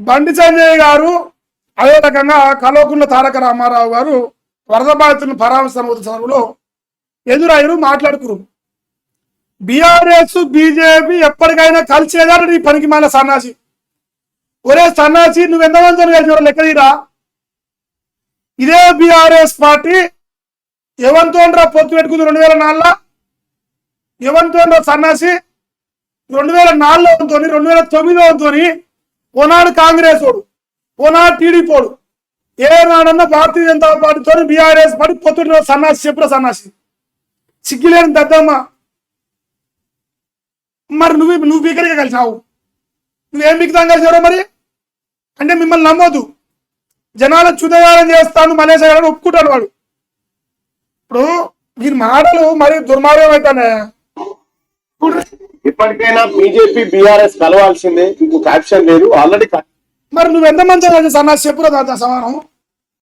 బండి సంజయ్ గారు అదే రకంగా కల్వకుంట్ల తారక రామారావు గారు వరద బాధితులను పరామర్శిస్తున్న సమయంలో ఎదురైరు మాట్లాడుకురు. బీఆర్ఎస్ బీజేపీ ఎప్పటికైనా కలిసేదాన్ని నీ పనికి మాల సన్నాసి. ఒరే సన్నాసి, నువ్వు ఎంతమంది కలిసి లెక్క తీరా. ఇదే బీఆర్ఎస్ పార్టీ ఎవరితో పొత్తు పెట్టుకుంది 2004 ఎవరితో సన్నాసి 2004 2009 ఓనాడు కాంగ్రెస్ ఓడు, ఓనాడు టీడీపీ ఓడు, ఏనాడన్నా భారతీయ జనతా పార్టీతో బీఆర్ఎస్ పార్టీ పొత్తు సన్నాసి. చెప్పురా సన్నాసి, సిగ్గులేని దద్దమ్మ. మరి నువ్వు బీకరిగా కలిసినావు, నువ్వేం బీకుతాం కలిసావు మరి అంటే మిమ్మల్ని నమ్మొద్దు. జనాలను చుదగాలం చేస్తాను మలేషియా గారు ఒప్పుకుంటాడు వాడు. ఇప్పుడు వీరి మాటలు మరి దుర్మార్గం అవుతానే. ఇప్పటికైనా బీజేపీ బీఆర్ఎస్ కలవాల్సిందే, ఇంకొక ఆప్షన్ లేదు ఆల్రెడీ. మరి నువ్వు ఎంత మంచిగా సన్నాసి చెప్పురా దాంతో సమానం.